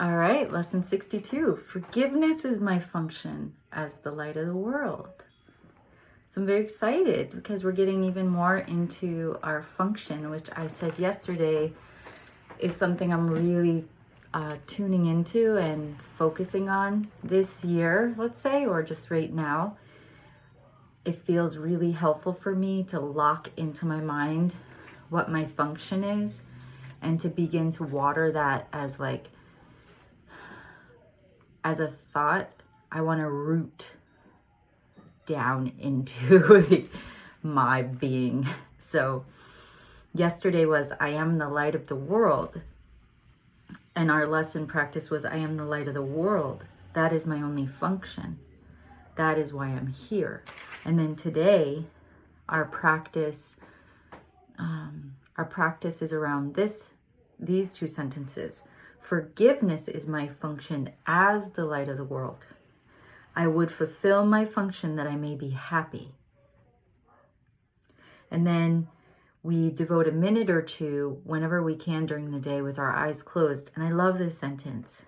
All right, lesson 62. Forgiveness is my function as the light of the world. So I'm very excited because we're getting even more into our function, which I said yesterday is something I'm really tuning into and focusing on this year, let's say, or just right now. It feels really helpful for me to lock into my mind what my function is and to begin to water that as a thought. I want to root down into my being. So yesterday was I am the light of the world. And our lesson practice was I am the light of the world. That is my only function. That is why I'm here. And then today, our practice is around these two sentences. Forgiveness is my function as the light of the world. I would fulfill my function that I may be happy. And then we devote a minute or two whenever we can during the day with our eyes closed. And I love this sentence.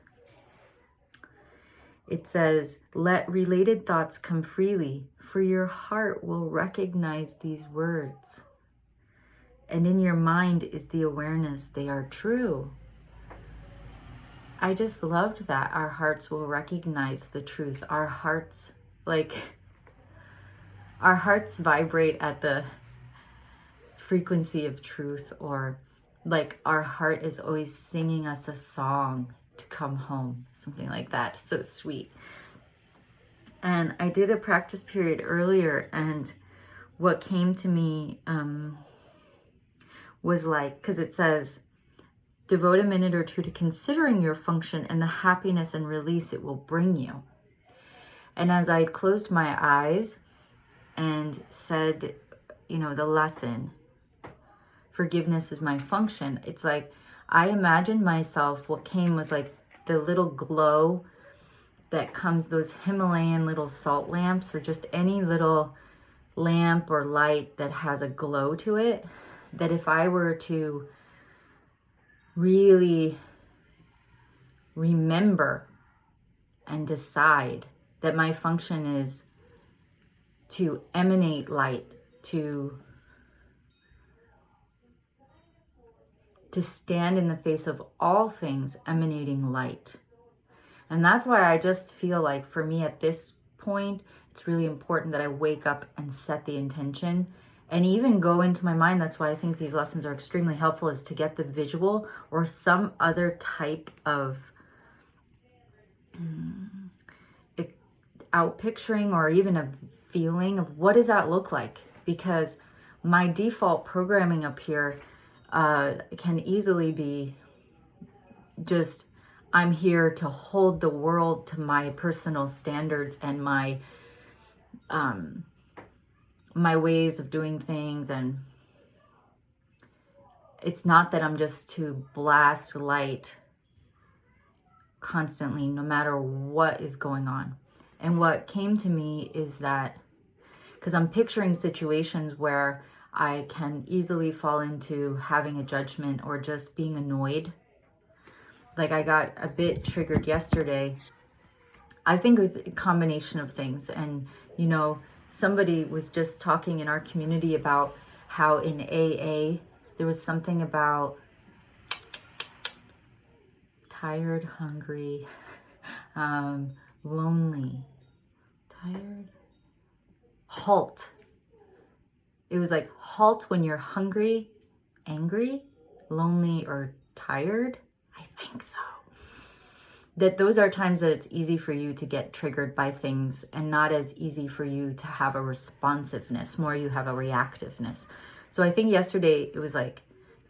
It says, let related thoughts come freely, for your heart will recognize these words. And in your mind is the awareness they are true. I just loved that. Our hearts will recognize the truth. Our hearts vibrate at the frequency of truth, or like our heart is always singing us a song to come home, something like that. So sweet. And I did a practice period earlier, and what came to me was because it says, devote a minute or two to considering your function and the happiness and release it will bring you. And as I closed my eyes and said, the lesson, forgiveness is my function, it's like I imagined myself, what came was like the little glow that comes, those Himalayan little salt lamps, or just any little lamp or light that has a glow to it, that if I were to really remember and decide that my function is to emanate light, to stand in the face of all things emanating light. And that's why I just feel like for me at this point, it's really important that I wake up and set the intention and even go into my mind. That's why I think these lessons are extremely helpful, is to get the visual or some other type of out picturing, or even a feeling of what does that look like? Because my default programming up here can easily be just, I'm here to hold the world to my personal standards and my ways of doing things. And it's not that I'm just to blast light constantly, no matter what is going on. And what came to me is that, because I'm picturing situations where I can easily fall into having a judgment or just being annoyed. Like I got a bit triggered yesterday. I think it was a combination of things. And, somebody was just talking in our community about how in AA, there was something about tired, hungry, lonely, tired, halt. It was like halt when you're hungry, angry, lonely, or tired. I think so. That those are times that it's easy for you to get triggered by things, and not as easy for you to have a responsiveness, more you have a reactiveness. So I think yesterday it was like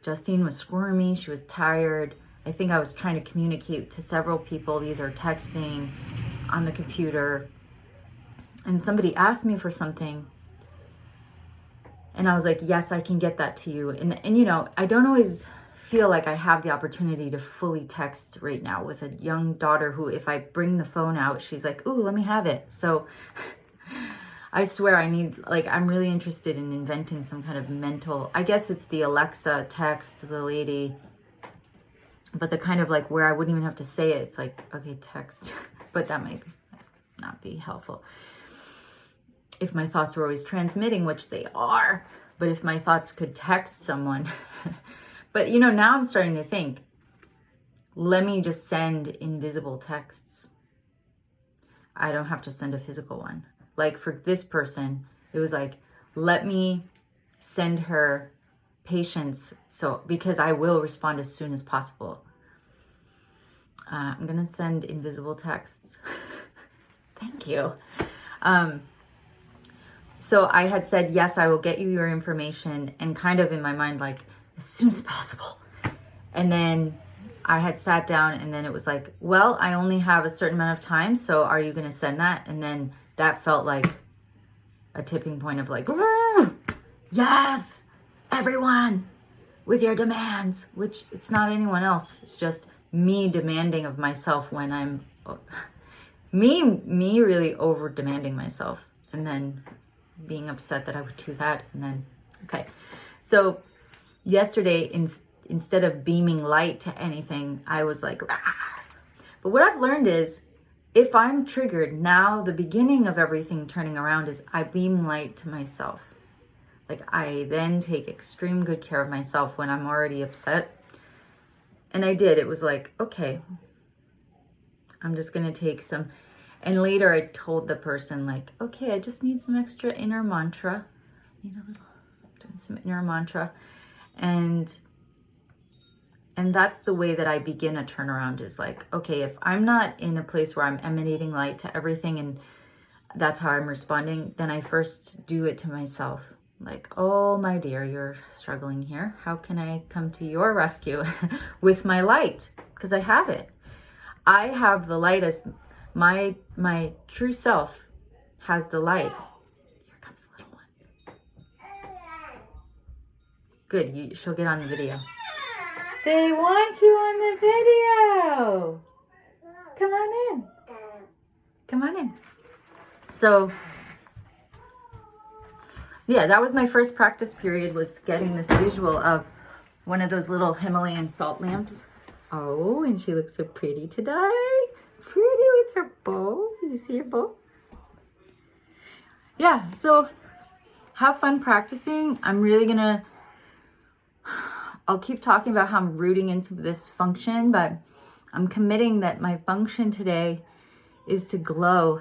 Justine was squirmy, she was tired. I think I was trying to communicate to several people, either texting, on the computer, and somebody asked me for something. And I was like, yes, I can get that to you. And I don't always feel like I have the opportunity to fully text right now with a young daughter who, if I bring the phone out, she's like, ooh, let me have it. So I swear I'm really interested in inventing some kind of mental, I guess it's the Alexa text, the lady But the kind of like where I wouldn't even have to say it, it's like, okay, text. But that might not be helpful. If my thoughts were always transmitting, which they are, but if my thoughts could text someone. But you know, now I'm starting to think, let me just send invisible texts. I don't have to send a physical one. Like for this person, it was like, let me send her patience, so because I will respond as soon as possible. I'm gonna send invisible texts. Thank you. So I had said, yes, I will get you your information, and kind of in my mind, like, as soon as possible. And then I had sat down, and then it was like, well, I only have a certain amount of time, so are you going to send that? And then that felt like a tipping point of like, yes, everyone with your demands, which it's not anyone else. It's just me demanding of myself when I'm, me really over demanding myself, and then being upset that I would do that. And then, okay. So yesterday, instead of beaming light to anything, I was like, rah. But what I've learned is, if I'm triggered, now the beginning of everything turning around is I beam light to myself. Like I then take extreme good care of myself when I'm already upset. And I did. It was like, okay, I'm just going to take some. And later I told the person like, okay, I just need some extra inner mantra. Doing some inner mantra. And that's the way that I begin a turnaround, is like, okay, if I'm not in a place where I'm emanating light to everything and that's how I'm responding, then I first do it to myself. Like, oh, my dear, you're struggling here. How can I come to your rescue with my light? Because I have it. I have the light as my true self has the light. Here comes the little one. Good, she'll get on the video. They want you on the video. Come on in. Come on in. So, yeah, that was my first practice period, was getting this visual of one of those little Himalayan salt lamps. Oh, and she looks so pretty today. Pretty with her bow. You see her bow? Yeah, so have fun practicing. I'm really gonna, I'll keep talking about how I'm rooting into this function, but I'm committing that my function today is to glow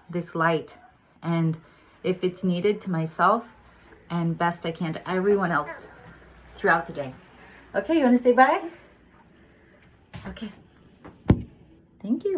this light, and if it's needed, to myself, and best I can to everyone else throughout the day. Okay, you want to say bye? Okay. Thank you.